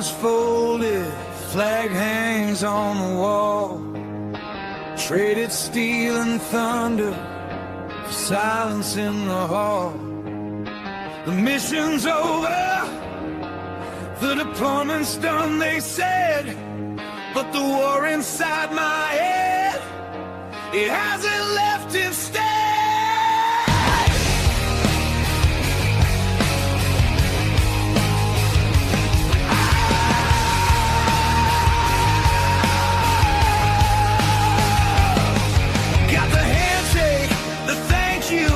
arms folded, flag hangs on the wall. Traded steel and thunder for silence in the hall. The mission's over, the deployment's done, they said. But the war inside my head, it hasn't left its stain. Got the handshake, the thank you,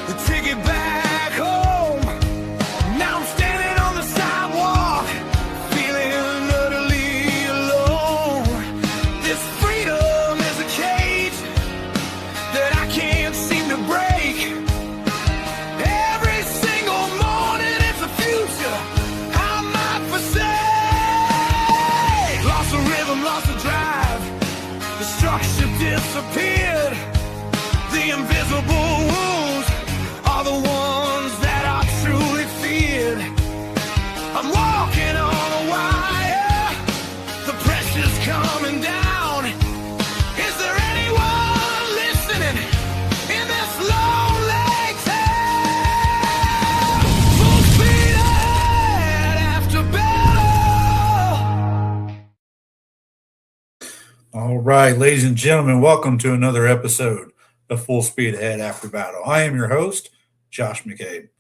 the ticket back home. Now I'm standing on the sidewalk, feeling utterly alone. This freedom is a cage that I can't seem to break. Every single morning it's a future I might forsake. Lost the rhythm, lost the drive, the structure disappeared. The invisible wounds are the ones that I truly feared. I'm walking on a wire, the pressure's coming down. Is there anyone listening in this lonely town? Full speed ahead after battle. All right, ladies and gentlemen, welcome to another episode of Full Speed Ahead After Battle. I am your host, Josh McCabe.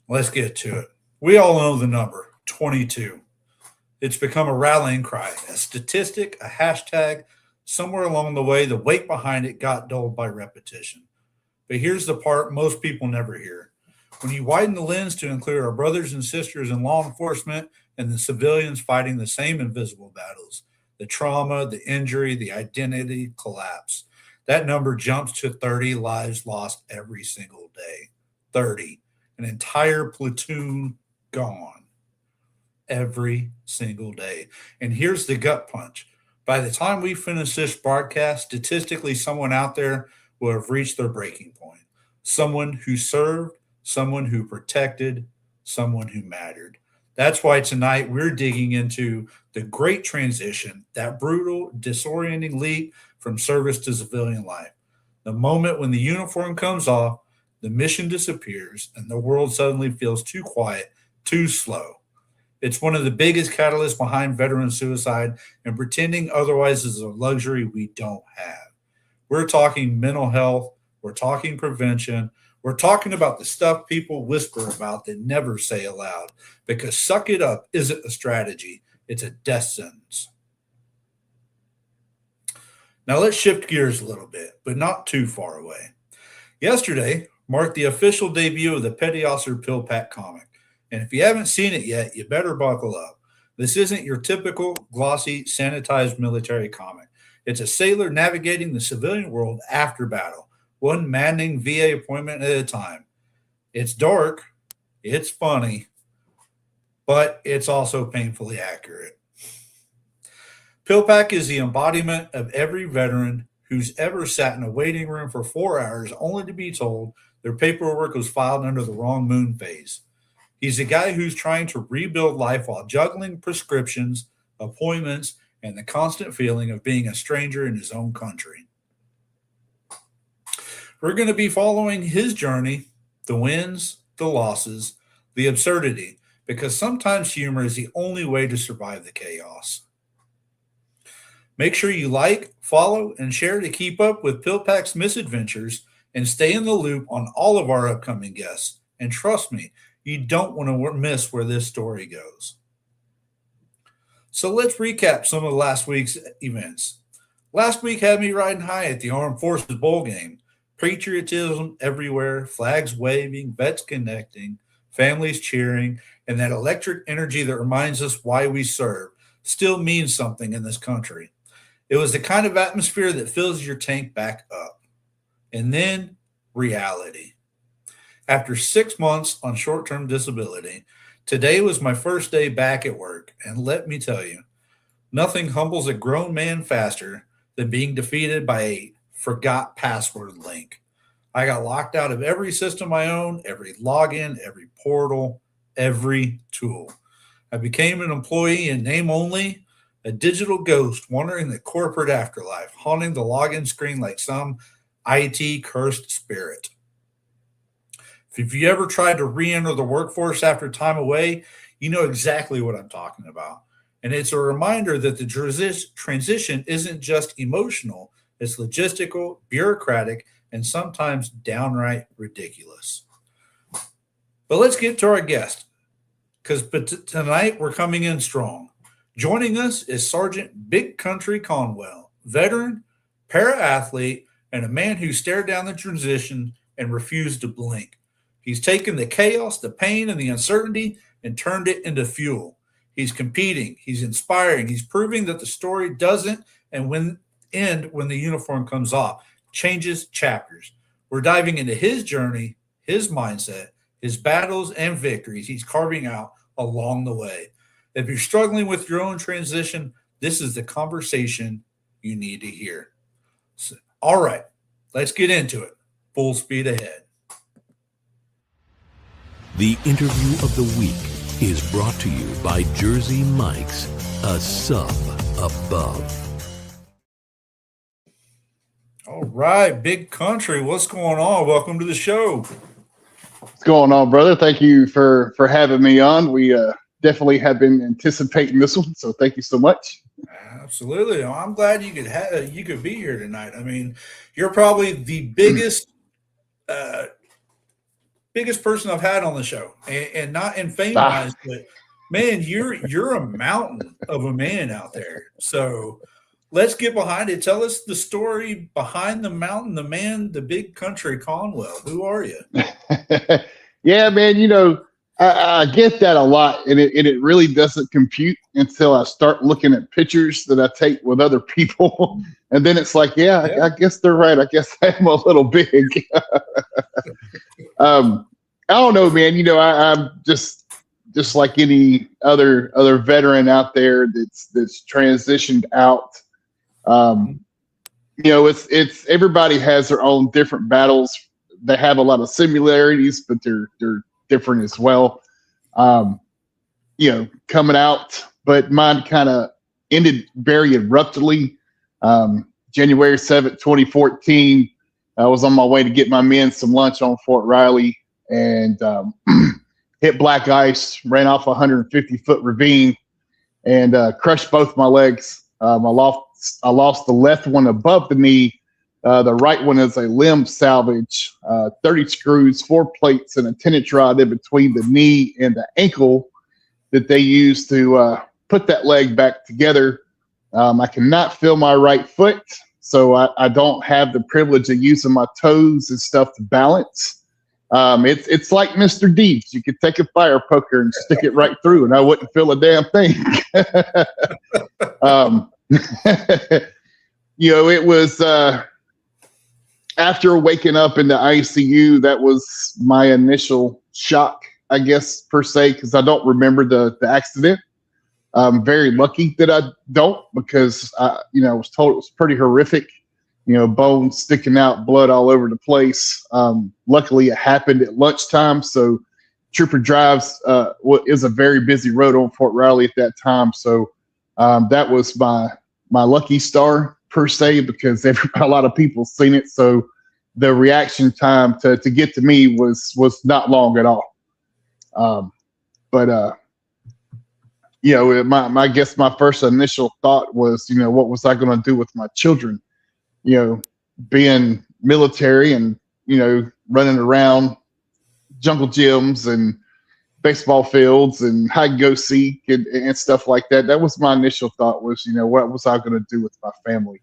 Let's get to it. We all know the number, 22. It's become a rallying cry, a statistic, a hashtag. Somewhere along the way, the weight behind it got dulled by repetition. But here's the part most people never hear. When you widen the lens to include our brothers and sisters in law enforcement and the civilians fighting the same invisible battles, the trauma, the injury, the identity collapse, that number jumps to 30 lives lost every single day. 30. An entire platoon gone every single day. And here's the gut punch. By the time we finish this broadcast, statistically, someone out there will have reached their breaking point. Someone who served, someone who protected, someone who mattered. That's why tonight we're digging into the great transition, that brutal, disorienting leap from service to civilian life. The moment when the uniform comes off, the mission disappears, and the world suddenly feels too quiet, too slow. It's one of the biggest catalysts behind veteran suicide, and pretending otherwise is a luxury we don't have. We're talking mental health. We're talking prevention. We're talking about the stuff people whisper about that never say aloud, because suck it up isn't a strategy. It's a death sentence. Now let's shift gears a little bit, but not too far away. Yesterday marked the official debut of the Petty Officer Pill Pack comic. And if you haven't seen it yet, you better buckle up. This isn't your typical glossy, sanitized military comic. It's a sailor navigating the civilian world after battle, one maddening VA appointment at a time. It's dark, it's funny, but it's also painfully accurate. PillPack is the embodiment of every veteran who's ever sat in a waiting room for 4 hours only to be told their paperwork was filed under the wrong moon phase. He's a guy who's trying to rebuild life while juggling prescriptions, appointments, and the constant feeling of being a stranger in his own country. We're going to be following his journey, the wins, the losses, the absurdity, because sometimes humor is the only way to survive the chaos. Make sure you like, follow, and share to keep up with PillPack's misadventures and stay in the loop on all of our upcoming guests. And trust me, you don't want to miss where this story goes. So let's recap some of last week's events. Last week had me riding high at the Armed Forces Bowl game. Patriotism everywhere, flags waving, vets connecting, families cheering, and that electric energy that reminds us why we serve still means something in this country. It was the kind of atmosphere that fills your tank back up. And then reality. After 6 months on short-term disability, today was my first day back at work. And let me tell you, nothing humbles a grown man faster than being defeated by a forgot password link. I got locked out of every system I own, every login, every portal, every tool. I became an employee in name only, a digital ghost wandering the corporate afterlife, haunting the login screen like some IT cursed spirit. If you ever tried to re enter the workforce after time away, you know exactly what I'm talking about. And it's a reminder that the transition isn't just emotional, it's logistical, bureaucratic, and sometimes downright ridiculous. But let's get to our guest, because tonight we're coming in strong. Joining us is Sergeant BigCountry Conwell, veteran, para-athlete, and a man who stared down the transition and refused to blink. He's taken the chaos, the pain, and the uncertainty and turned it into fuel. He's competing, he's inspiring, he's proving that the story doesn't end when the uniform comes off, changes chapters. We're diving into his journey, his mindset, his battles and victories he's carving out along the way. If you're struggling with your own transition, this is the conversation you need to hear. So, all right, let's get into it. Full speed ahead. The interview of the week is brought to you by Jersey Mike's, a sub above. All right, BigCountry, what's going on? Welcome to the show. What's going on, brother? Thank you for having me on. We definitely have been anticipating this one, so thank you so much. Absolutely. I'm glad you could be here tonight. I mean, you're probably the biggest person I've had on the show, and not in fame wise, but man, you're a mountain of a man out there. So let's get behind it. Tell us the story behind the mountain, the man, the BigCountry Conwell. Who are you? Yeah, man, you know, I get that a lot, and it really doesn't compute until I start looking at pictures that I take with other people. And then it's like, yeah. I guess they're right. I guess I'm a little big. I don't know, man. You know, I'm just like any other veteran out there that's transitioned out. You know, it's everybody has their own different battles. They have a lot of similarities, but they're different as well. You know, coming out, but mine kind of ended very abruptly. January 7th, 2014, I was on my way to get my men some lunch on Fort Riley and hit black ice, ran off a 150-foot ravine and crushed both my legs. I lost the left one above the knee. The right one is a limb salvage, 30 screws, 4 plates, and a tendon rod in between the knee and the ankle that they use to put that leg back together. I cannot feel my right foot, so I don't have the privilege of using my toes and stuff to balance. It's like Mr. Deeds. You could take a fire poker and stick it right through, and I wouldn't feel a damn thing. You know, it was after waking up in the ICU, that was my initial shock, I guess, per se, because I don't remember the accident. I'm very lucky that I don't, because I was told it was pretty horrific. You know, bones sticking out, blood all over the place. Luckily, it happened at lunchtime, so Trooper Drives is a very busy road on Fort Riley at that time. So that was my lucky star per se, because a lot of people seen it. So the reaction time to get to me was not long at all. But you know, I guess my first initial thought was, you know, what was I going to do with my children? You know, being military and, you know, running around jungle gyms and baseball fields and hide and go seek and stuff like that. That was my initial thought was, you know, what was I going to do with my family?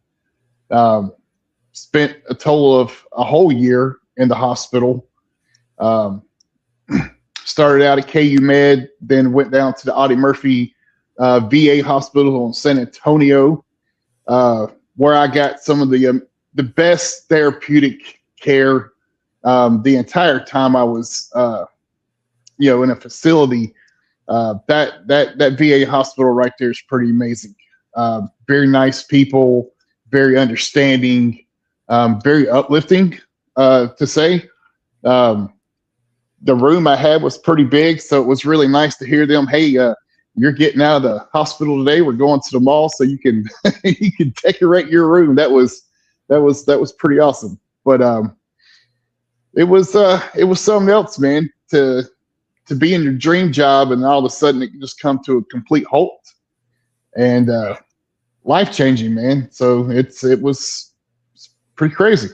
Spent a total of a whole year in the hospital. Started out at KU Med, then went down to the Audie Murphy VA hospital in San Antonio, where I got some of the best therapeutic care the entire time I was, you know, in a facility. That VA hospital right there is pretty amazing. Very nice people, very understanding, very uplifting, to say. The room I had was pretty big, so it was really nice to hear them. Hey, you you're getting out of the hospital today. We're going to the mall so you can you can decorate your room. That was pretty awesome. But it was something else, man, to be in your dream job and all of a sudden it just come to a complete halt, and life changing, man. So it was pretty crazy.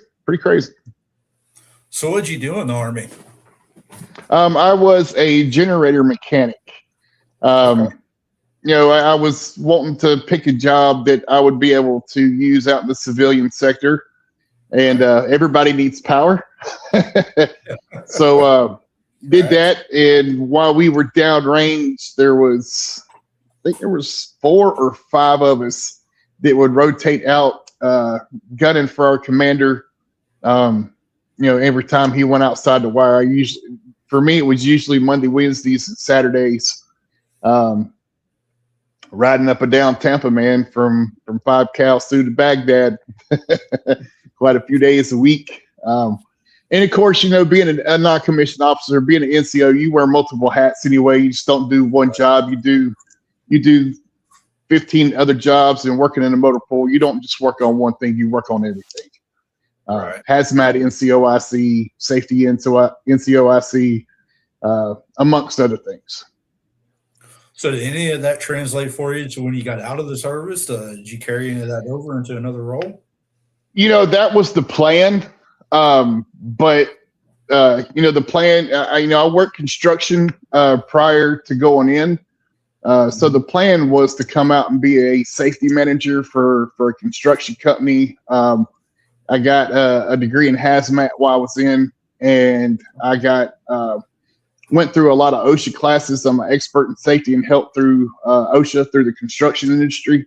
So what'd you do in the Army? I was a generator mechanic. I was wanting to pick a job that I would be able to use out in the civilian sector, and everybody needs power. So did that, and while we were downrange, I think there was 4 or 5 of us that would rotate out gunning for our commander. Every time he went outside the wire, for me, it was usually Monday, Wednesdays, and Saturdays. Riding up and down Tampa, man, from 5 cows through to Baghdad, quite a few days a week. And of course, being a non-commissioned officer, being an NCO, you wear multiple hats anyway. You just don't do one job. You do 15 other jobs, and working in a motor pool, you don't just work on one thing. You work on everything. Right. Hazmat NCOIC, safety NCOIC, amongst other things. So did any of that translate for you to when you got out of the service? Did you carry any of that over into another role? That was the plan. But the plan, I worked construction prior to going in. So the plan was to come out and be a safety manager for a construction company. I got a degree in hazmat while I was in, and I went through a lot of OSHA classes. I'm an expert in safety and health through OSHA, through the construction industry.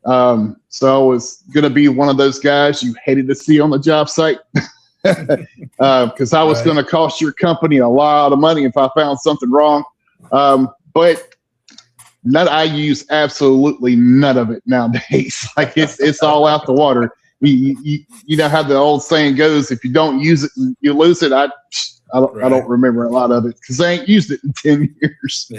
So I was going to be one of those guys you hated to see on the job site, because I was going to cost your company a lot of money if I found something wrong. But I use absolutely none of it nowadays. Like it's all out the water. You know how the old saying goes: if you don't use it, you lose it. I don't remember a lot of it because I ain't used it in 10 years.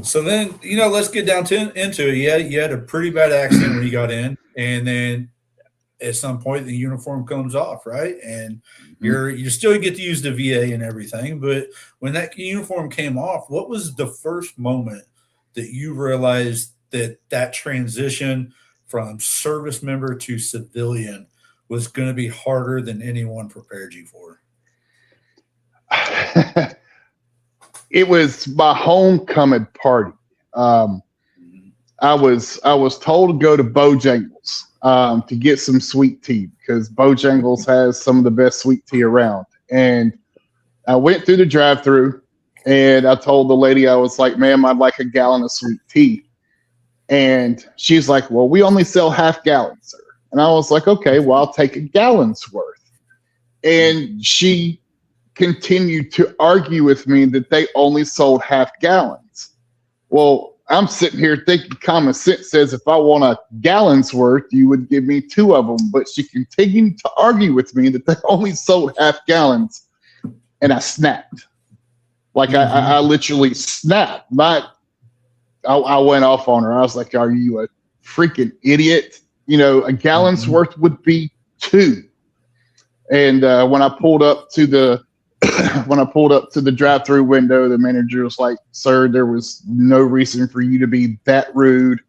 So then, let's get down into it. You had a pretty bad accident when you got in, and then at some point the uniform comes off, right? And you still get to use the VA and everything, but when that uniform came off, what was the first moment that you realized that transition from service member to civilian was going to be harder than anyone prepared you for? It was my homecoming party. I was told to go to Bojangles to get some sweet tea because Bojangles has some of the best sweet tea around. And I went through the drive-thru and I told the lady, I was like, "Ma'am, I'd like a gallon of sweet tea." And she's like, "Well, we only sell half gallons, sir." And I was like, "Okay, well, I'll take a gallon's worth." And she continued to argue with me that they only sold half gallons. Well, I'm sitting here thinking common sense says if I want a gallon's worth, you would give me 2 of them. But she continued to argue with me that they only sold half gallons. And I snapped. Like I literally snapped. I went off on her. I was like, "Are you a freaking idiot? A gallon's worth would be 2. And when I pulled up to the drive-through window, the manager was like, "Sir, there was no reason for you to be that rude,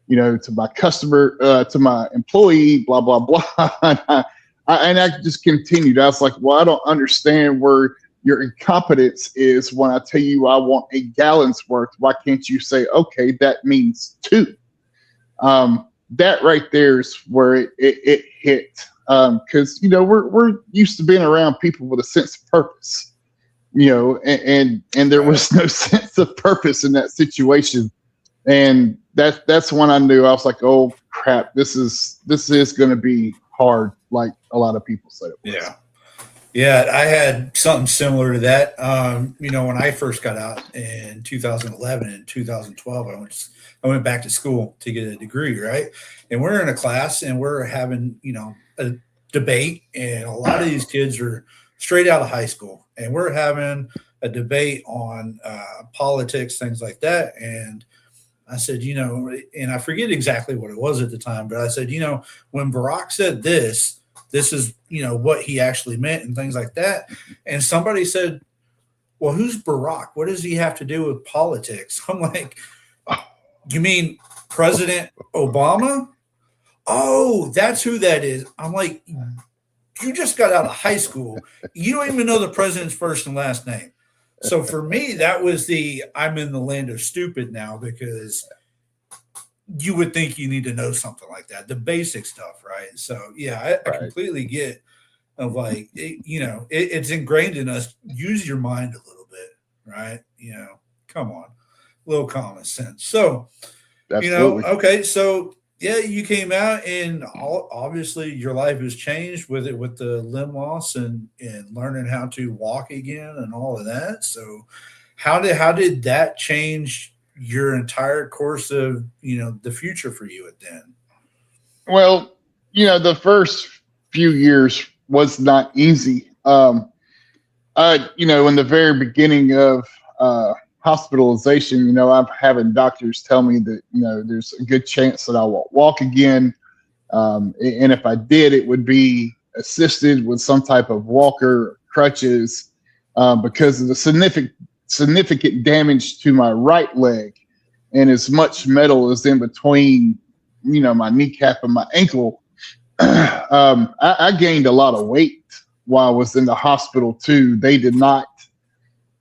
to my customer, to my employee, blah, blah, blah." And I just continued. I was like, "Well, I don't understand where your incompetence is when I tell you I want a gallon's worth. Why can't you say, okay, that means 2? That right there is where it hit. Because we're used to being around people with a sense of purpose, and there was no sense of purpose in that situation, and that's when I knew. I was like, "Oh crap, this is going to be hard," like a lot of people said it was. Yeah, I had something similar to that. When I first got out in 2011 and 2012, I went back to school to get a degree, right? And we're in a class and we're having, a debate, and a lot of these kids are straight out of high school, and we're having a debate on politics, things like that. And I said, and I forget exactly what it was at the time, but I said, when Barack said this is, what he actually meant and things like that. And somebody said, well, who's Barack? What does he have to do with politics? I'm like, you mean President Obama? Oh, that's who that is. I'm like, you just got out of high school. You don't even know the president's first and last name. So for me, that was I'm in the land of stupid now, because you would think you need to know something like that, the basic stuff, right? So yeah, I completely get of like, it's ingrained in us. Use your mind a little bit, right? Come on, a little common sense. So, Absolutely. Okay, so yeah, you came out, and obviously your life has changed with it, with the limb loss and learning how to walk again and all of that. So how did that change your entire course of, the future for you at then? Well, the first few years was not easy. In the very beginning of hospitalization, I'm having doctors tell me that, there's a good chance that I won't walk again. And if I did, it would be assisted with some type of walker or crutches, because of the significant damage to my right leg, and as much metal as in between, my kneecap and my ankle. I gained a lot of weight while I was in the hospital too. They did not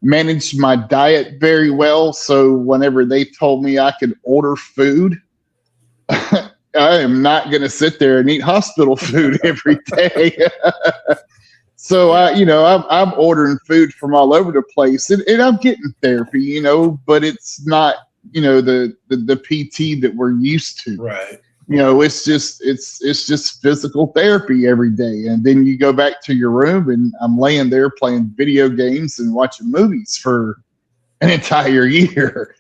manage my diet very well. So whenever they told me I could order food, I am not going to sit there and eat hospital food every day. So I'm ordering food from all over the place, and I'm getting therapy, but it's not, the PT that we're used to. Right. It's just physical therapy every day. And then you go back to your room, and I'm laying there playing video games and watching movies for an entire year.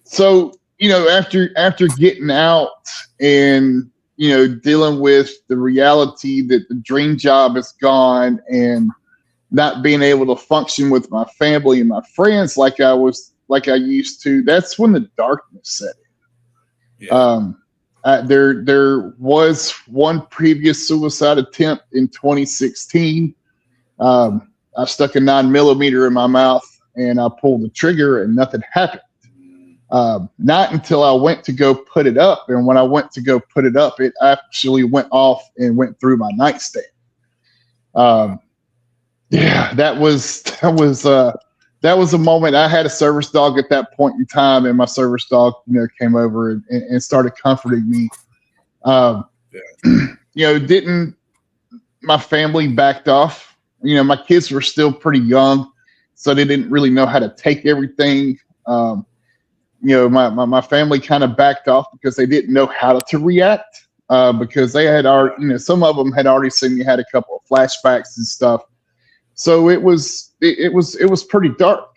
So, after getting out and, dealing with the reality that the dream job is gone and not being able to function with my family and my friends like I used to, that's when the darkness set in. Yeah. There was one previous suicide attempt in 2016. I stuck a 9mm in my mouth, and I pulled the trigger, and nothing happened. Not until I went to go put it up. And when I went to go put it up, it actually went off and went through my nightstand. That was a moment. I had a service dog at that point in time, and my service dog, came over and started comforting me. My family backed off. My kids were still pretty young, so they didn't really know how to take everything. My family kind of backed off because they didn't know how to react, because they had already, some of them had already seen me had a couple of flashbacks and stuff. So it was pretty dark.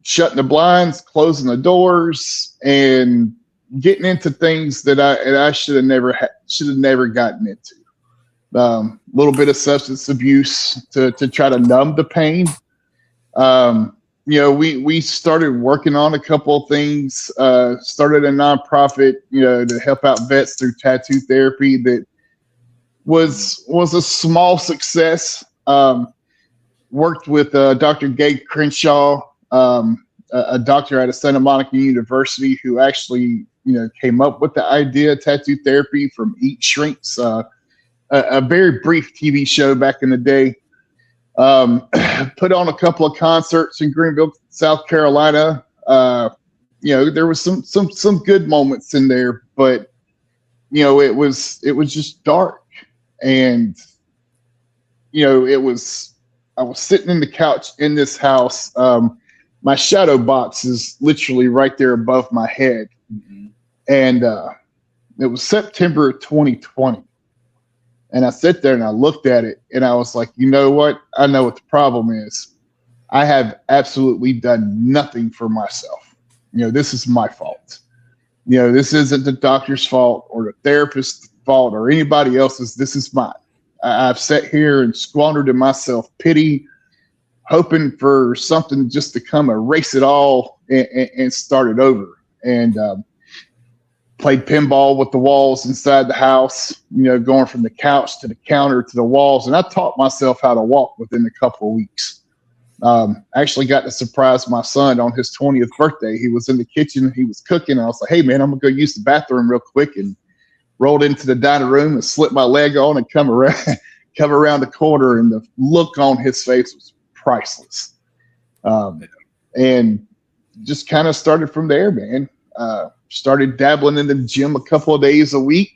Shutting the blinds, closing the doors, and getting into things that I should have never gotten into. A little bit of substance abuse to try to numb the pain. We started working on a couple of things, started a nonprofit, to help out vets through tattoo therapy that was a small success. Worked with Dr. Gabe Crenshaw, a doctor out of Santa Monica University, who actually, came up with the idea of tattoo therapy from Eat Shrinks, a very brief TV show back in the day. Put on a couple of concerts in Greenville, South Carolina. There was some good moments in there, but it was just dark. And I was sitting in the couch in this house. My shadow box is literally right there above my head. Mm-hmm. And it was September 2020. And I sat there and I looked at it, and I was like, you know what? I know what the problem is. I have absolutely done nothing for myself. This is my fault. This isn't the doctor's fault or the therapist's fault or anybody else's. This is mine. I've sat here and squandered in my self-pity, hoping for something just to come erase it all and start it over. And played pinball with the walls inside the house, going from the couch to the counter to the walls. And I taught myself how to walk within a couple of weeks. Actually got to surprise my son on his 20th birthday. He was in the kitchen, he was cooking. I was like, hey man, I'm gonna go use the bathroom real quick, and rolled into the dining room and slipped my leg on and come around the corner. And the look on his face was priceless. And just kind of started from there, man. Started dabbling in the gym a couple of days a week.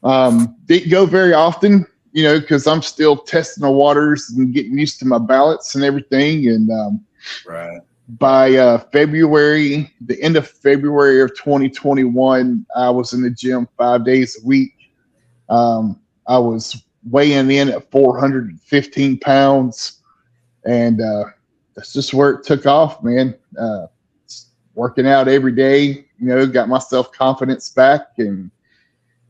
Didn't go very often, because I'm still testing the waters and getting used to my balance and everything. And by February, the end of February of 2021, I was in the gym 5 days a week. I was weighing in at 415 pounds. And that's just where it took off, man. Working out every day, got my self-confidence back and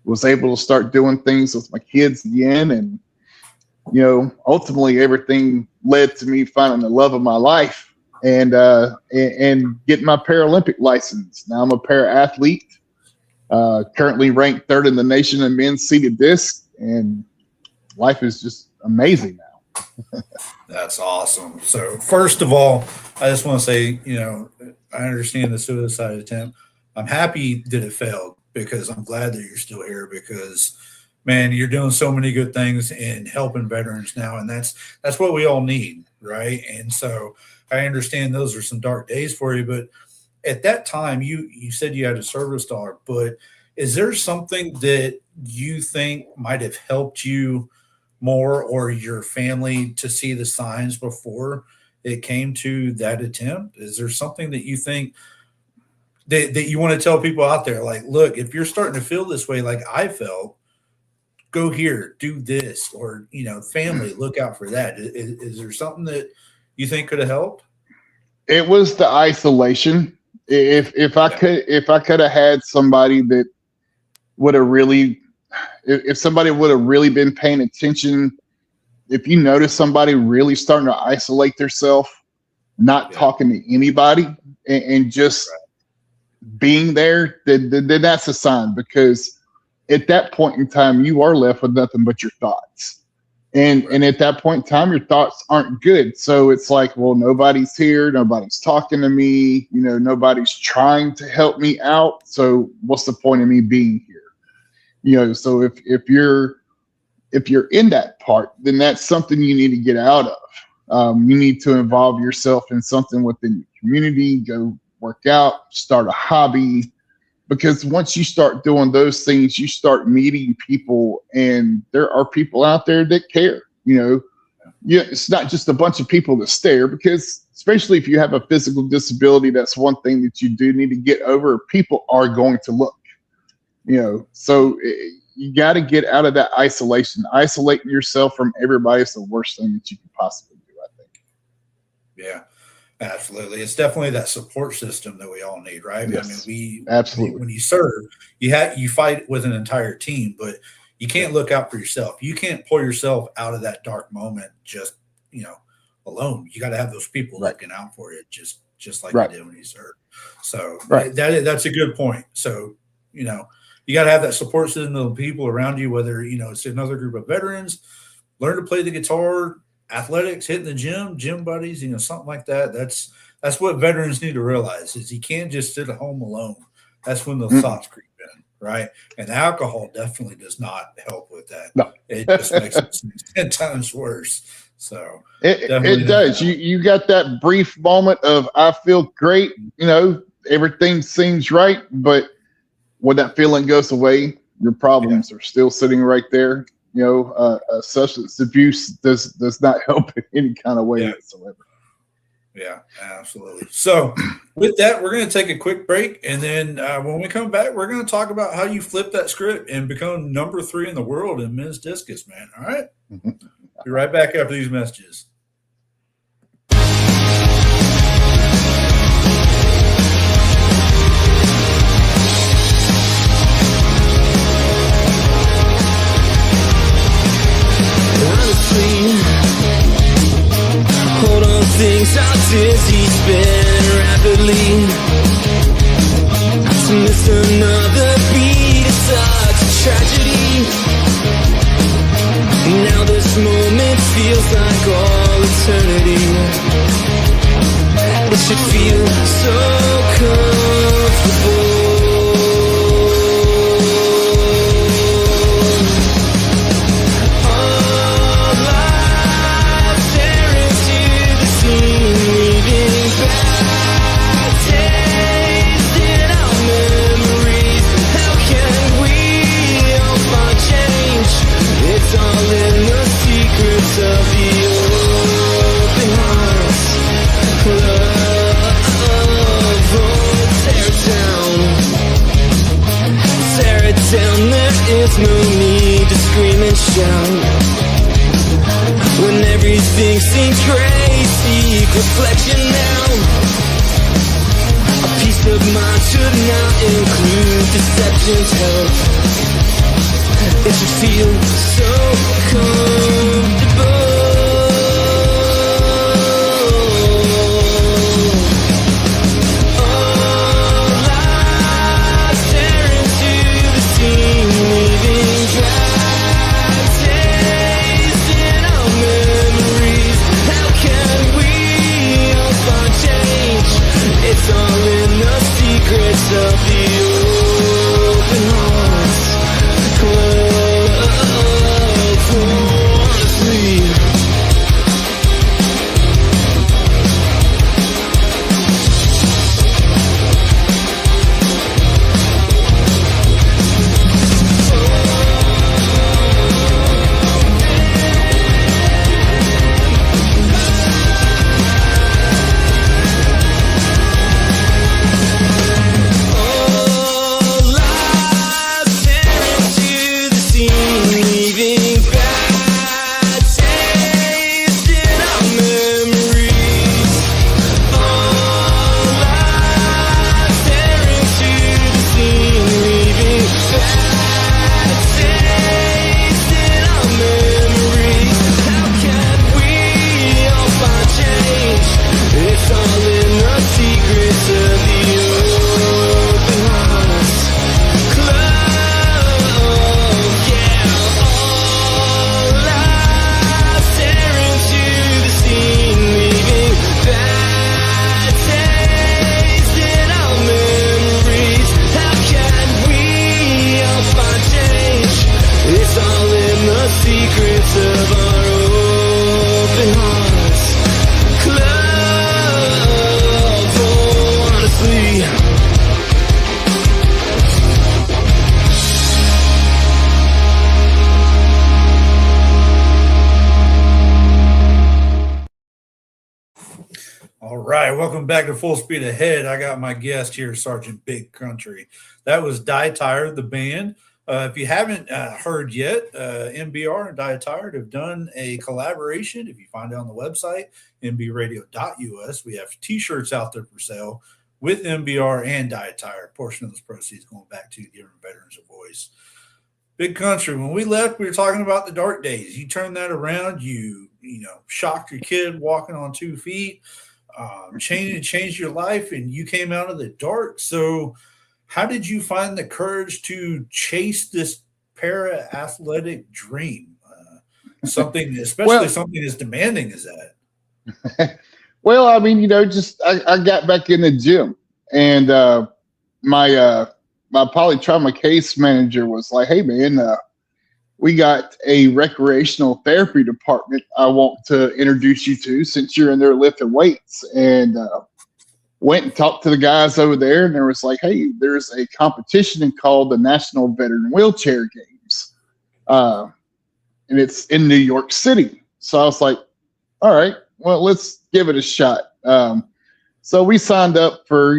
was able to start doing things with my kids again. And, ultimately everything led to me finding the love of my life and getting my Paralympic license. Now I'm a para-athlete, currently ranked 3rd in the nation in men's seated disc, and life is just amazing now. That's awesome. So first of all, I just want to say, I understand the suicide attempt. I'm happy that it failed, because I'm glad that you're still here, because, man, you're doing so many good things and helping veterans now. And that's what we all need. Right. And so I understand those are some dark days for you, but at that time you said you had a service dog, but is there something that you think might have helped you more, or your family, to see the signs before it came to that attempt? Is there something that you think that you want to tell people out there, like, look, if you're starting to feel this way, like I felt, go here, do this, or, family, look out for that. Is there something that you think could have helped? It was the isolation. If I could have had somebody that would have really, if somebody would have really been paying attention, if you notice somebody really starting to isolate themselves, not talking to anybody, and just being there, then that's a sign, because at that point in time, you are left with nothing but your thoughts. And at that point in time, your thoughts aren't good. So it's like, well, nobody's here. Nobody's talking to me. Nobody's trying to help me out. So what's the point of me being here? So if you're in that part, then that's something you need to get out of. You need to involve yourself in something within your community, go work out, start a hobby, because once you start doing those things, you start meeting people, and there are people out there that care. It's not just a bunch of people that stare, because especially if you have a physical disability, that's one thing that you do need to get over. People are going to look, so you got to get out of that isolation. Isolating yourself from everybody is the worst thing that you can possibly do, I think. Yeah, absolutely. It's definitely that support system that we all need, right? Yes, When you serve, you fight with an entire team, but you can't look out for yourself. You can't pull yourself out of that dark moment just, alone. You got to have those people looking out for you, just like you did when you served. So that's a good point. So, you got to have that support system of people around you, whether, it's another group of veterans, learn to play the guitar, athletics, hitting the gym buddies, something like that. That's what veterans need to realize, is you can't just sit at home alone. That's when those thoughts creep in, right? And alcohol definitely does not help with that. No. It just makes it 10 times worse. So it does. You got that brief moment of, I feel great, everything seems right, but when that feeling goes away, your problems are still sitting right there. Substance abuse does not help in any kind of way whatsoever. Yeah, absolutely. So with that, we're going to take a quick break. And then when we come back, we're going to talk about how you flip that script and become number 3 in the world in men's discus, man. All right. Be right back after these messages. dizzy, spin rapidly. To miss another beat is such a tragedy. Now this moment feels like all eternity. It should feel so comfortable. All eyes stare into the scene, leaving bad taste in our memories. How can we all find change? It's all in the secrets of the open hearts. Tear it down, there is no need to scream and shout. When everything seems gray, seek reflection now. A peace of mind should not include deception's help. It should feel so comfortable. It's all in the secrets of the open hearts. Welcome back to Full Speed Ahead. I got my guest here, Sergeant BigCountry. That was Die Tired, the band. If you haven't heard yet, MBR and Die Tired have done a collaboration. If you find it on the website, mbradio.us, we have T-shirts out there for sale with MBR and Die Tired. A portion of those proceeds going back to giving veterans a voice. BigCountry, when we left, we were talking about the dark days. You turned that around. You shocked your kid walking on 2 feet. Changed your life, and you came out of the dark. So how did you find the courage to chase this para-athletic dream? Something as demanding as that. Well, I mean, I got back in the gym, and my polytrauma case manager was like, "Hey, man, we got a recreational therapy department I want to introduce you to since you're in there lifting weights." And went and talked to the guys over there, and there was like, "Hey, there's a competition called the National Veteran Wheelchair Games. And it's in New York City." So I was like, all right, well, let's give it a shot. So we signed up for,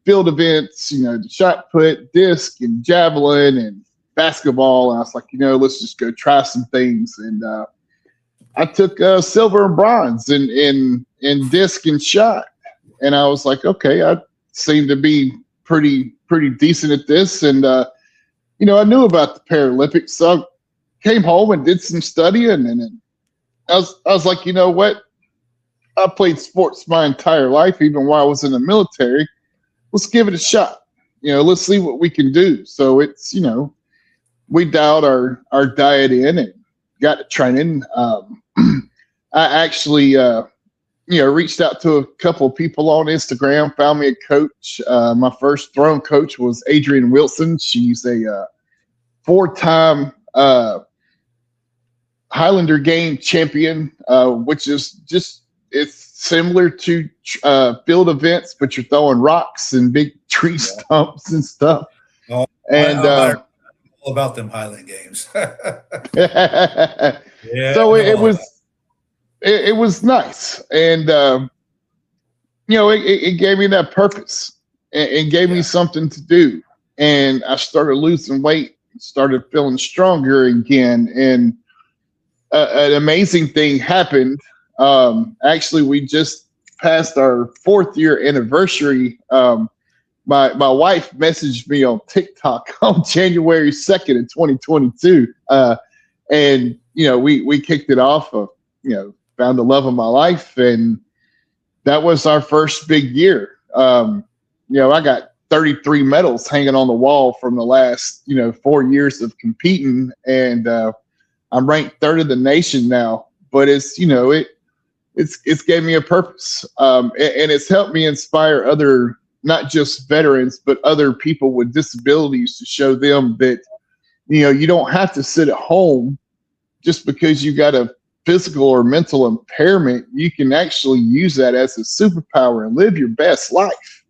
field events, the shot put, disc, and javelin, and basketball. And I was like, let's just go try some things. And I took silver and bronze in disc and shot. And I was like, okay, I seem to be pretty decent at this. And, I knew about the Paralympics. So I came home and did some studying. And I was like, you know what? I played sports my entire life, even while I was in the military. Let's give it a shot. Let's see what we can do. So it's, we dialed our diet in and got to training. I actually, reached out to a couple of people on Instagram, found me a coach. My first throwing coach was Adrienne Wilson. She's a 4-time Highlander game champion, which is it's similar to field events, but you're throwing rocks and big tree stumps and stuff. Oh, and all about them Highland games. Yeah, so it was nice, and it gave me that purpose and gave me something to do, and I started losing weight, started feeling stronger again, and an amazing thing happened. Actually, we just passed our 4th year anniversary. My wife messaged me on TikTok on January 2nd in 2022. And, we kicked it off of, found the love of my life. And that was our first big year. I got 33 medals hanging on the wall from the last, 4 years of competing. And I'm ranked 3rd in the nation now. But it's gave me a purpose. And it's helped me inspire other, not just veterans, but other people with disabilities, to show them that, you don't have to sit at home just because you got a physical or mental impairment. You can actually use that as a superpower and live your best life.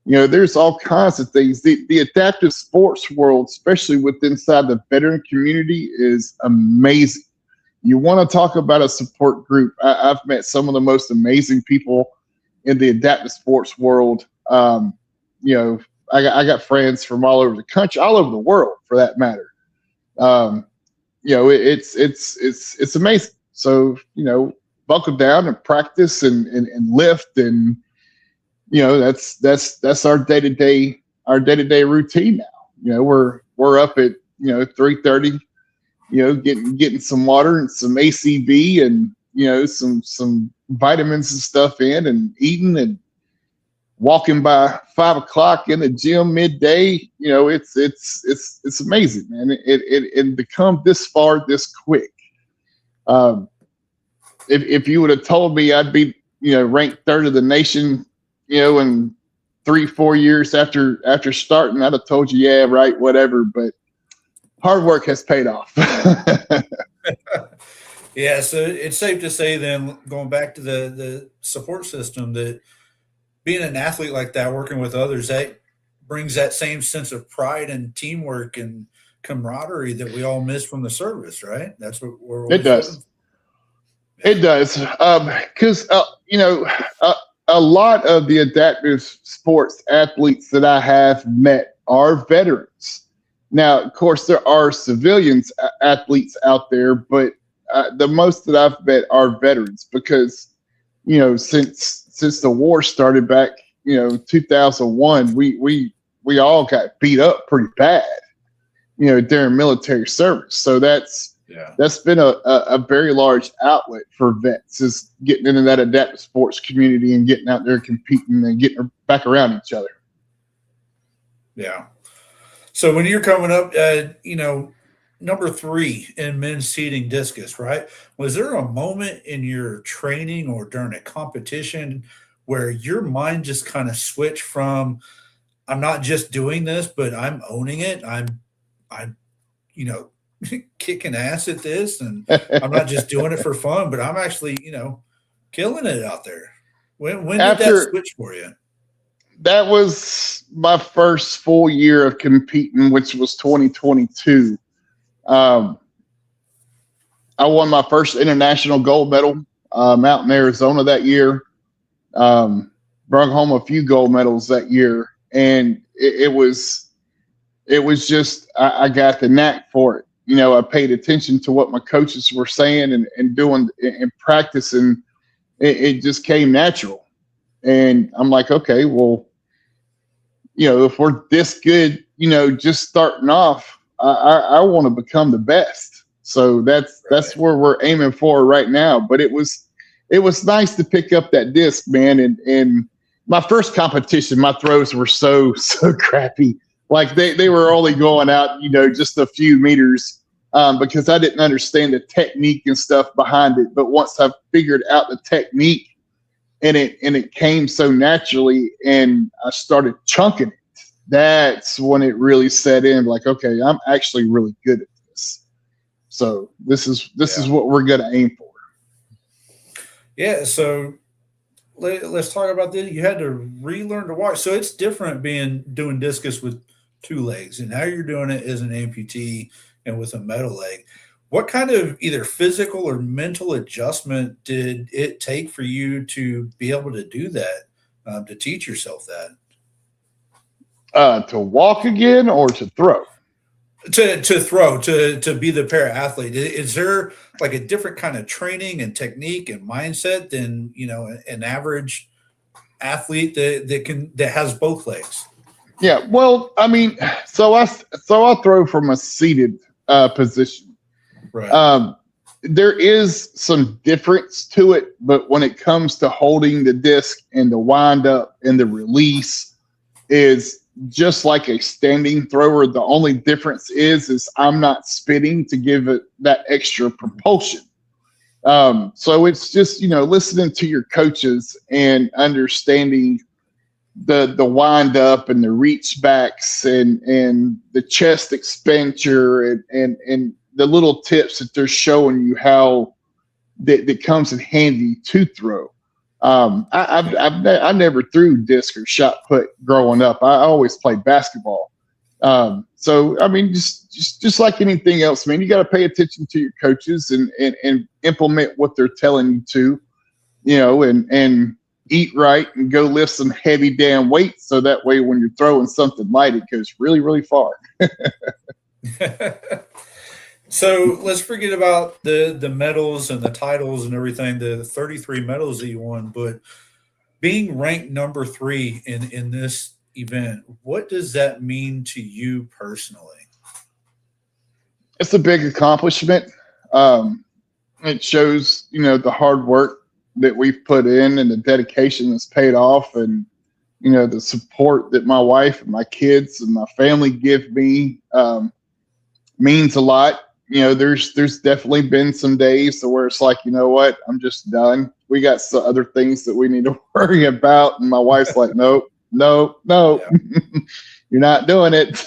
There's all kinds of things. The adaptive sports world, especially inside the veteran community, is amazing. You want to talk about a support group. I've met some of the most amazing people in the adaptive sports world. I got friends from all over the country, all over the world for that matter. It's amazing. So, buckle down and practice and lift, and that's our day-to-day routine now. We're up at 3:30, getting some water and some ACV and some vitamins and stuff in, and eating and walking by 5 o'clock in the gym midday. It's amazing, man. It to come this far this quick. If you would have told me I'd be ranked 3rd of the nation, in 3-4 years after starting, I'd have told you, yeah, right, whatever. But hard work has paid off. Yeah, so it's safe to say then, going back to the support system, that being an athlete like that, working with others, that brings that same sense of pride and teamwork and camaraderie that we all miss from the service, right? That's what we're. It does. Yeah. It does, because a lot of the adaptive sports athletes that I have met are veterans. Now, of course, there are civilians athletes out there, but the most that I've met are veterans, because since the war started back 2001, we all got beat up pretty bad during military service. So that's been a very large outlet for vets, is getting into that adaptive sports community and getting out there competing and getting back around each other. Yeah. So when you're coming up, number 3 in men's seating discus, right? Was there a moment in your training or during a competition where your mind just kind of switched from, I'm not just doing this, but I'm owning it. I'm kicking ass at this, and I'm not just doing it for fun, but I'm actually, killing it out there. When did that switch for you? That was my first full year of competing, which was 2022. I won my first international gold medal out in Arizona that year. Brought home a few gold medals that year, and it was just I got the knack for it. I paid attention to what my coaches were saying and doing in practice, and it just came natural. And I'm like, okay, well, if we're this good, just starting off, I want to become the best. So that's where we're aiming for right now. But it was it was nice to pick up that disc, man. And my first competition, my throws were so crappy. Like they were only going out, just a few meters, because I didn't understand the technique and stuff behind it. But once I figured out the technique, and it came so naturally, and I started chunking it, that's when it really set in. Like, okay, I'm actually really good at this. So this is what we're going to aim for. Yeah. So let's talk about this. You had to relearn to walk. So it's different doing discus with 2 legs, and now you're doing it as an amputee and with a metal leg. What kind of either physical or mental adjustment did it take for you to be able to do that, to teach yourself that? To walk again or to throw? To throw, to be the para athlete. Is there like a different kind of training and technique and mindset than an average athlete that has both legs? Yeah, well, I mean, so I throw from a seated position. Right. There is some difference to it, but when it comes to holding the disc and the wind up and the release is just like a standing thrower. The only difference is I'm not spinning to give it that extra propulsion. So it's just, listening to your coaches and understanding the wind up and the reach backs and the chest expenditure and the little tips that they're showing you how that comes in handy to throw. I never threw disc or shot put growing up. I always played basketball. So I mean, just like anything else, man, you got to pay attention to your coaches and implement what they're telling you to, and eat right and go lift some heavy damn weights. So that way, when you're throwing something light, it goes really, really far. So let's forget about the medals and the titles and everything, the 33 medals that you won, but being ranked number 3 in this event, what does that mean to you personally? It's a big accomplishment. It shows, the hard work that we've put in and the dedication that's paid off, and, the support that my wife and my kids and my family give me means a lot. There's definitely been some days where it's like, you know what, I'm just done. We got some other things that we need to worry about. And my wife's like, no, yeah. You're not doing it.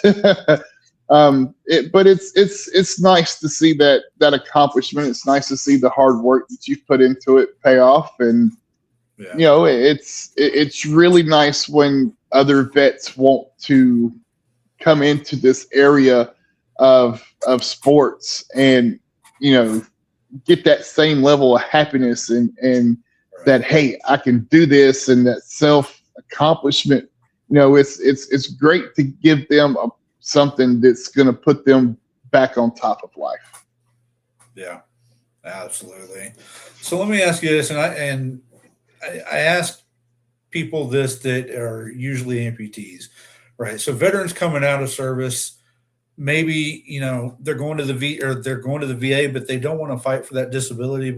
But it's nice to see that accomplishment. It's nice to see the hard work that you've put into it pay off. And, it's really nice when other vets want to come into this area of sports and get that same level of happiness and that, hey, I can do this, and that self accomplishment. It's great to give them something that's going to put them back on top of life. Yeah, absolutely. So let me ask you this, and I ask people this that are usually amputees, right? So veterans coming out of service, maybe they're going to the VA, but they don't want to fight for that disability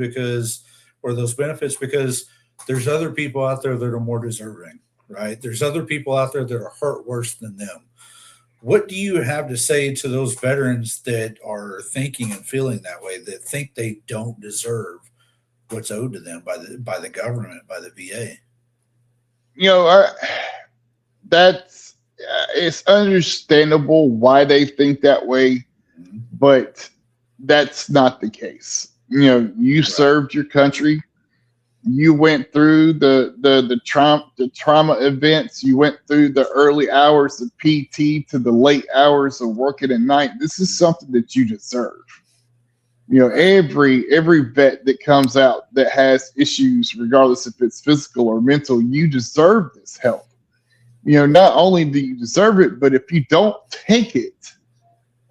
or those benefits because there's other people out there that are more deserving, right? There's other people out there that are hurt worse than them. What do you have to say to those veterans that are thinking and feeling that way, that think they don't deserve what's owed to them by the government, by the VA? It's understandable why they think that way, but that's not the case. You served your country. You went through the trauma events. You went through the early hours of PT to the late hours of working at night. This is something that you deserve. Every vet that comes out that has issues, regardless if it's physical or mental, you deserve this help. Not only do you deserve it, but if you don't take it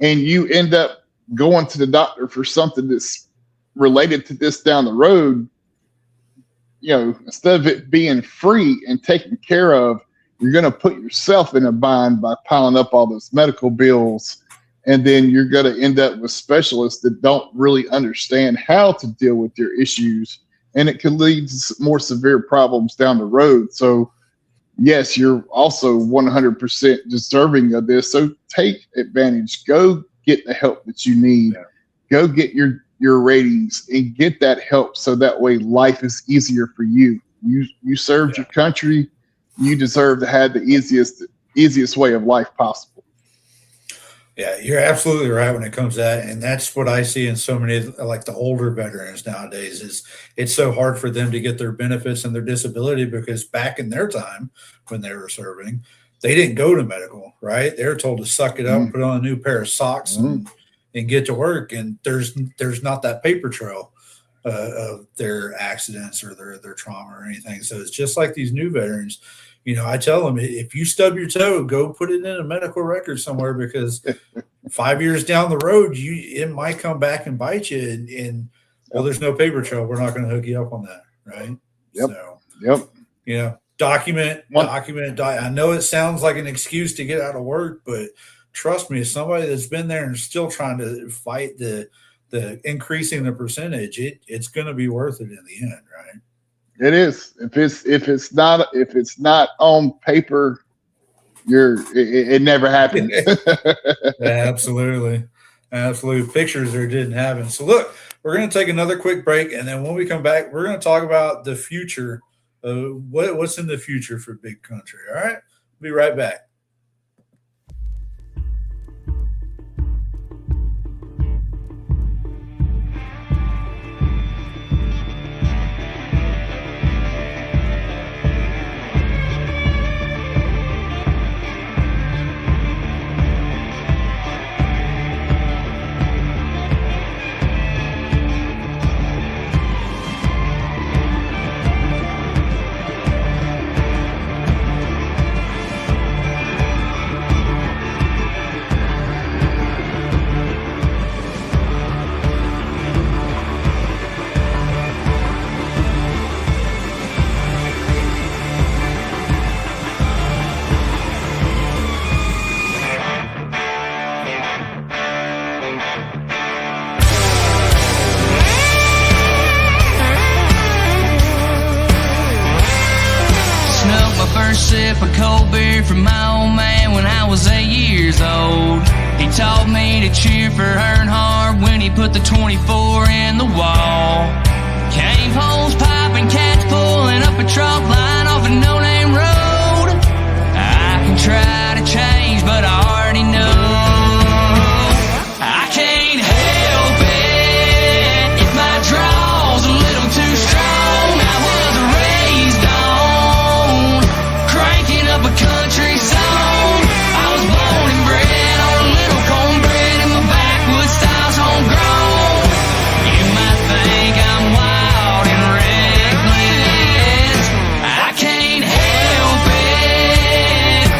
and you end up going to the doctor for something that's related to this down the road, instead of it being free and taken care of, you're going to put yourself in a bind by piling up all those medical bills. And then you're going to end up with specialists that don't really understand how to deal with your issues. and it could lead to more severe problems down the road. So yes, you're also 100% deserving of this. So take advantage. Go get the help that you need. Yeah. Go get your ratings and get that help, so that way life is easier for you. You served your country. You deserve to have the easiest way of life possible. Yeah, you're absolutely right when it comes to that. And that's what I see in so many, like the older veterans nowadays, is it's so hard for them to get their benefits and their disability, because back in their time when they were serving, they didn't go to medical, right? They were told to suck it up, put on a new pair of socks and get to work. And there's not that paper trail of their accidents or their trauma or anything. So it's just like these new veterans. You know, I tell them, if you stub your toe, go put it in a medical record somewhere, because 5 years down the road, it might come back and bite you. And well, there's no paper trail. We're not going to hook you up on that, right? Yep. So, yep. You know, document. I know it sounds like an excuse to get out of work, but trust me, as somebody that's been there and still trying to fight the increasing the percentage, it's going to be worth it in the end, right? It is. If it's not on paper, it never happened. Absolutely. Pictures there didn't happen. So look, we're going to take another quick break, and then when we come back, we're going to talk about the future of what's in the future for Big Country. All right, be right back. Sip of cold beer from my old man when I was 8 years old. He taught me to cheer for Earnhardt when he put the 24 in the wall. Cave holes popping, cats pulling up a truck line off a no-name road. I can try to change, but I already know I can't help it if my draw's a little too strong. I was raised on cranking up a country song. I was born and bred on a little cornbread in my backwoods style's homegrown. You might think I'm wild and reckless. I can't help it.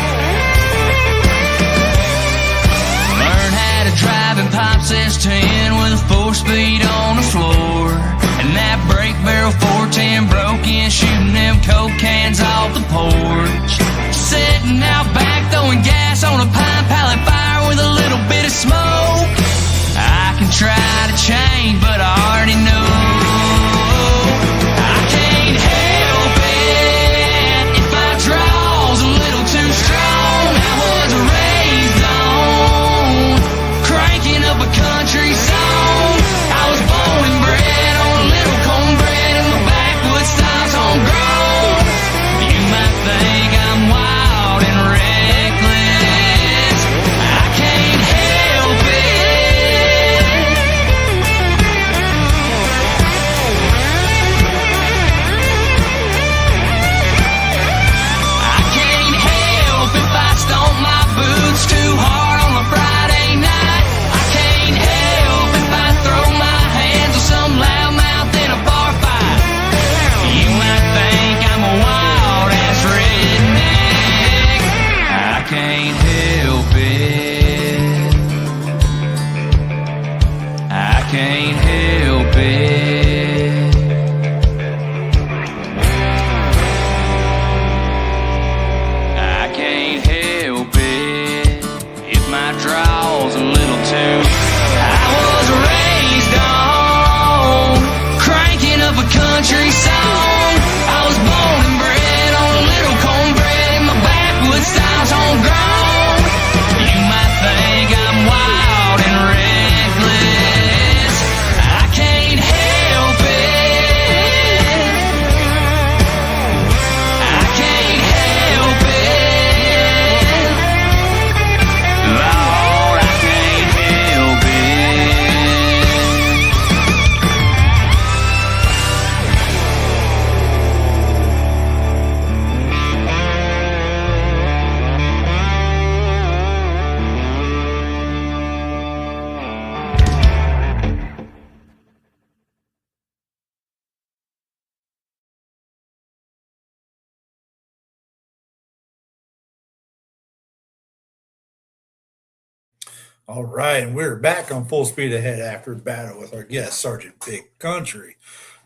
All right, and we're back on full speed ahead after battle with our guest, Sergeant Big Country.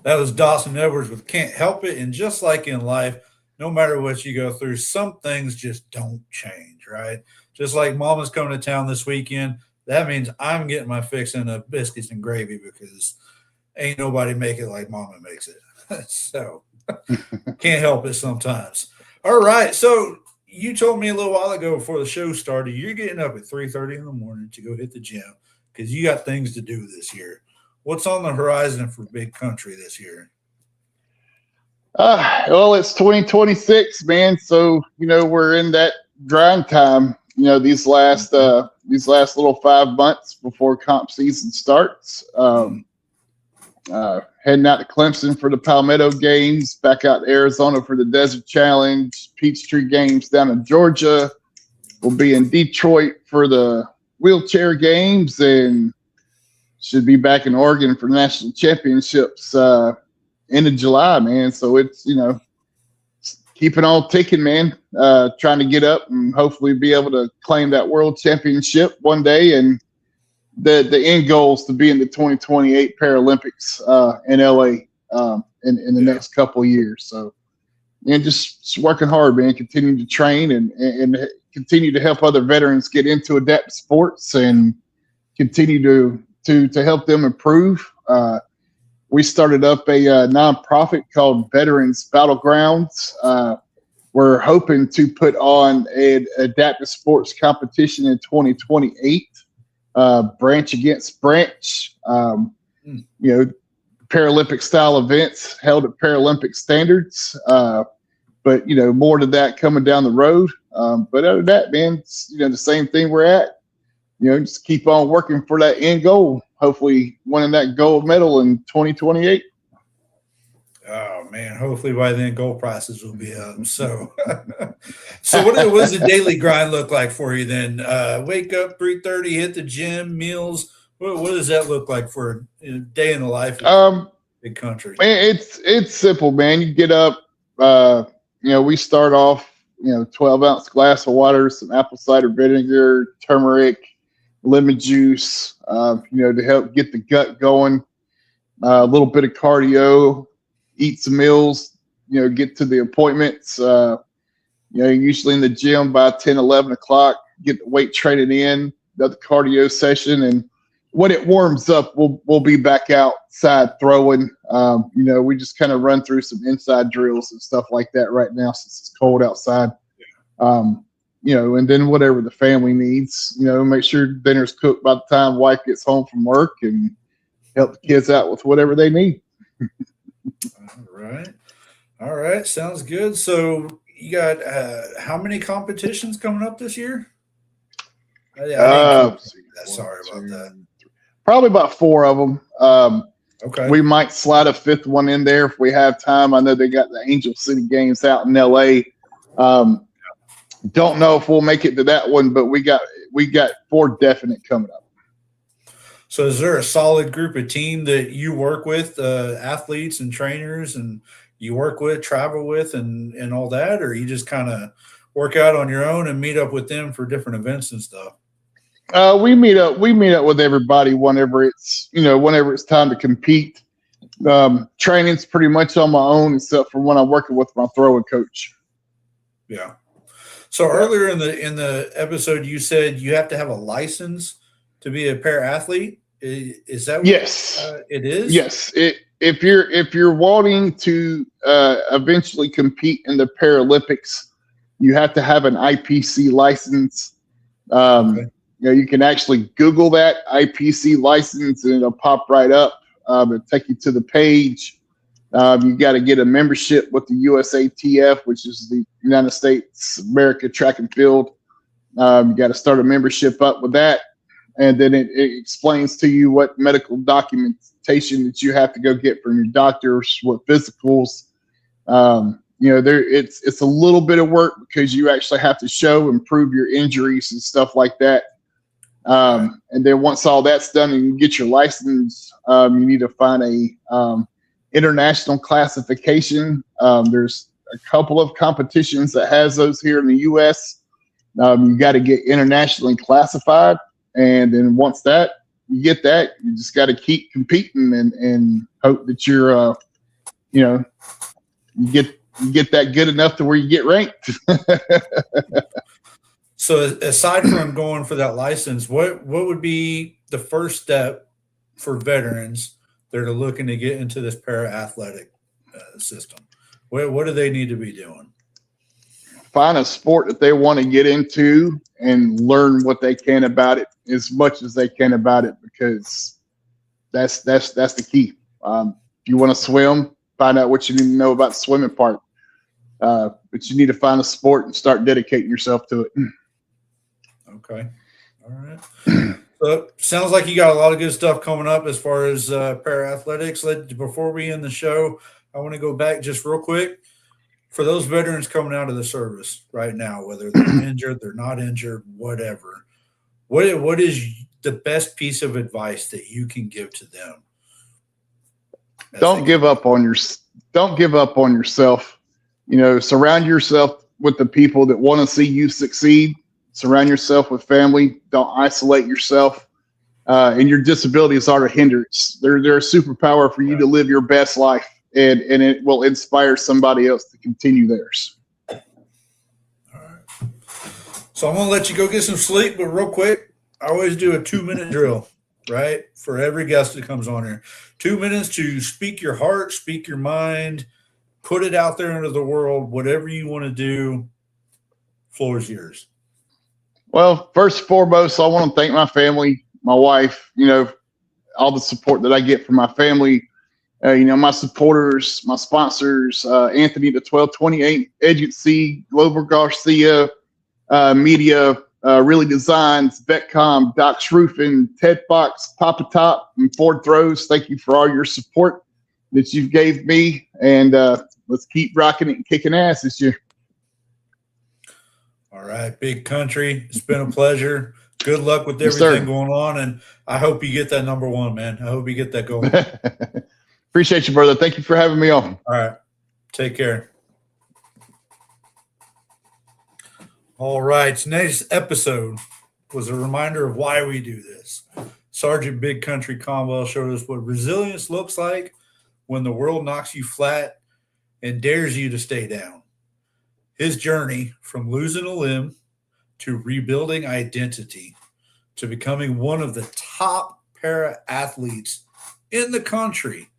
That was Dawson Edwards with Can't Help It. And just like in life, no matter what you go through, some things just don't change, right? Just like Mama's coming to town this weekend, that means I'm getting my fixing of biscuits and gravy because ain't nobody make it like Mama makes it. So can't help it sometimes. All right, so you told me a little while ago before the show started, you're getting up at 3:30 in the morning to go hit the gym because you got things to do this year. What's on the horizon for Big Country this year? Well, it's 2026, man. So, we're in that grind time, these last little 5 months before comp season starts. Heading out to Clemson for the Palmetto games, back out to Arizona for the Desert Challenge, Peachtree games down in Georgia. We'll be in Detroit for the wheelchair games and should be back in Oregon for national championships end of July, man. So it's, keeping on ticking, man. Trying to get up and hopefully be able to claim that world championship one day. And the end goal is to be in the 2028 Paralympics in LA in the next couple of years. So, and just working hard, man, continuing to train and continue to help other veterans get into adaptive sports and continue to help them improve. We started up a nonprofit called Veterans Battlegrounds. We're hoping to put on an adaptive sports competition in 2028. Branch against branch, Paralympic style events held at Paralympic standards. But more to that coming down the road. But other than that, man, it's, the same thing we're at. Just keep on working for that end goal. Hopefully winning that gold medal in 2028. Oh man, hopefully by then gold prices will be up. So what does the daily grind look like for you then? Wake up 3:30, hit the gym, meals. What does that look like for a day in the life of Big Country? It's simple, man. You get up, we start off, 12-ounce glass of water, some apple cider vinegar, turmeric, lemon juice, to help get the gut going, a little bit of cardio, eat some meals, get to the appointments, usually in the gym by 10, 11 o'clock, get the weight training in, another cardio session. And when it warms up, we'll be back outside throwing. We just kind of run through some inside drills and stuff like that right now since it's cold outside. And then whatever the family needs, make sure dinner's cooked by the time wife gets home from work and help the kids out with whatever they need. All right. Sounds good. So you got how many competitions coming up this year? Sorry about that. Probably about 4 of them. Okay. We might slide a 5th one in there if we have time. I know they got the Angel City games out in LA. Don't know if we'll make it to that one, but we got 4 definite coming up. So is there a solid group of team that you work with, athletes and trainers, and you work with, travel with, and all that, or you just kind of work out on your own and meet up with them for different events and stuff? We meet up with everybody whenever it's time to compete. Training's pretty much on my own, except for when I'm working with my throwing coach. Yeah. So earlier in the episode, you said you have to have a license to be a para-athlete. Is that what it is? Yes. If you're wanting to eventually compete in the Paralympics, you have to have an IPC license. Okay. You can actually Google that IPC license and it'll pop right up. It'll take you to the page. You got to get a membership with the USATF, which is the United States America Track and Field. You got to start a membership up with that. And then it explains to you what medical documentation that you have to go get from your doctors, what physicals. It's a little bit of work because you actually have to show and prove your injuries and stuff like that. And then once all that's done and you get your license, you need to find a international classification. There's a couple of competitions that has those here in the U.S. You got to get internationally classified. And then once you get that, you just got to keep competing and hope that you're, you get that good enough to where you get ranked. So aside from going for that license, what would be the first step for veterans that are looking to get into this para-athletic system? What do they need to be doing? Find a sport that they want to get into and learn what they can about it as much as they can about it, because that's the key. If you want to swim, find out what you need to know about the swimming part. But you need to find a sport and start dedicating yourself to it. Okay. All right. So sounds like you got a lot of good stuff coming up as far as para-athletics. Before we end the show, I want to go back just real quick. For those veterans coming out of the service right now, whether they're injured, they're not injured, whatever, what is the best piece of advice that you can give to them? Don't give up on yourself. Surround yourself with the people that want to see you succeed. Surround yourself with family. Don't isolate yourself. And your disabilities are a hindrance. They're a superpower for you to live your best life, and it will inspire somebody else to continue theirs. All right. So I'm going to let you go get some sleep, but real quick, I always do a 2-minute drill, right? For every guest that comes on here. 2 minutes to speak your heart, speak your mind, put it out there into the world, whatever you want to do. Floor is yours. Well, first and foremost, I want to thank my family, my wife, all the support that I get from my family, my supporters, my sponsors, Anthony, the 1228 Agency, Glover Garcia, Media, Really Designs, Betcom, Doc's Roofing, Ted Fox, Papa Top, and Ford Throws. Thank you for all your support that you gave me, and let's keep rocking it and kicking ass this year. All right, Big Country, it's been a pleasure. Good luck with everything going on, and I hope you get that number one, man. I hope you get that going. Appreciate you, brother. Thank you for having me on. All right, take care. All right, today's episode was a reminder of why we do this. Sergeant Big Country Conwell showed us what resilience looks like when the world knocks you flat and dares you to stay down. His journey from losing a limb to rebuilding identity to becoming one of the top para-athletes in the country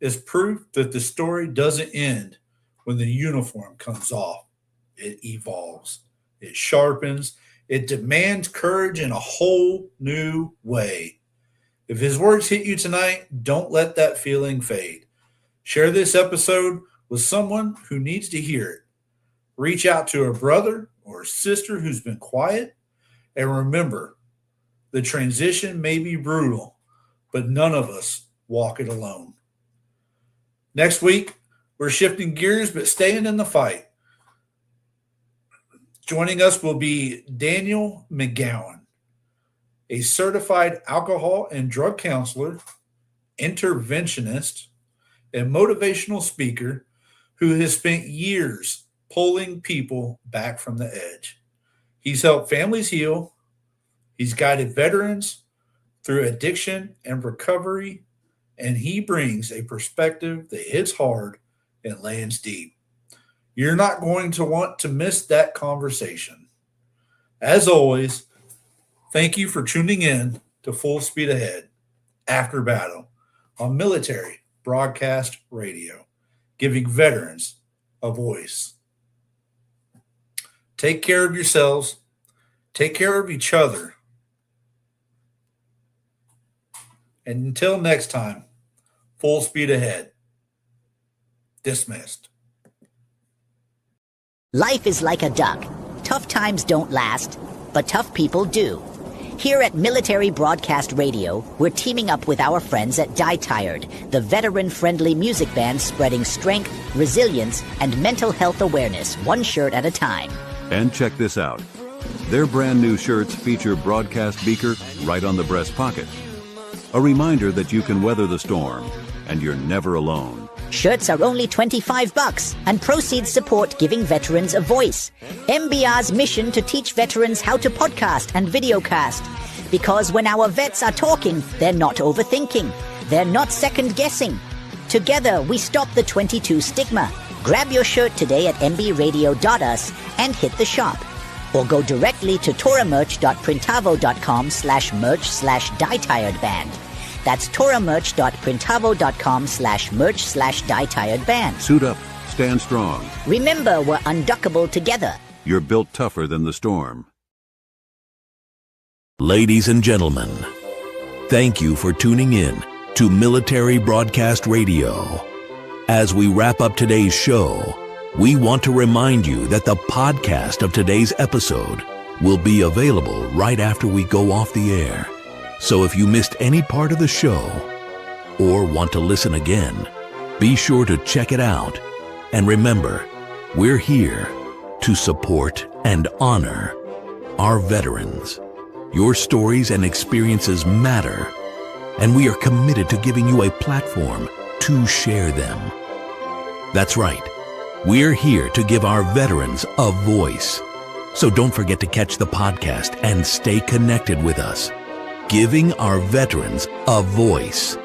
is proof that the story doesn't end when the uniform comes off. It evolves, it sharpens, it demands courage in a whole new way. If his words hit you tonight, don't let that feeling fade. Share this episode with someone who needs to hear it. Reach out to a brother or a sister who's been quiet. And remember, the transition may be brutal, but none of us walk it alone. Next week, we're shifting gears, but staying in the fight. Joining us will be Daniel McGowan, a certified alcohol and drug counselor, interventionist, and motivational speaker who has spent years pulling people back from the edge. He's helped families heal. He's guided veterans through addiction and recovery, and he brings a perspective that hits hard and lands deep. You're not going to want to miss that conversation. As always, thank you for tuning in to Full Speed Ahead After Battle on Military Broadcast Radio, giving veterans a voice. Take care of yourselves. Take care of each other. And until next time, full speed ahead. Dismissed. Life is like a duck. Tough times don't last, but tough people do. Here at Military Broadcast Radio, we're teaming up with our friends at Die Tired, the veteran-friendly music band spreading strength, resilience, and mental health awareness one shirt at a time. And check this out. Their brand new shirts feature broadcast beaker right on the breast pocket. A reminder that you can weather the storm and you're never alone. Shirts are only $25 and proceeds support giving veterans a voice. MBR's mission to teach veterans how to podcast and videocast. Because when our vets are talking, they're not overthinking. They're not second-guessing. Together, we stop the 22 stigma. Grab your shirt today at mbradio.us and hit the shop. Or go directly to toramerch.printavo.com/merch/dietiredband. That's toramerch.printavo.com/merch/dietiredband. Suit up, stand strong. Remember, we're unduckable together. You're built tougher than the storm. Ladies and gentlemen, thank you for tuning in to Military Broadcast Radio. As we wrap up today's show, we want to remind you that the podcast of today's episode will be available right after we go off the air. So if you missed any part of the show or want to listen again, be sure to check it out. And remember, we're here to support and honor our veterans. Your stories and experiences matter, and we are committed to giving you a platform to share them. That's right. We're here to give our veterans a voice. So don't forget to catch the podcast and stay connected with us. Giving our veterans a voice.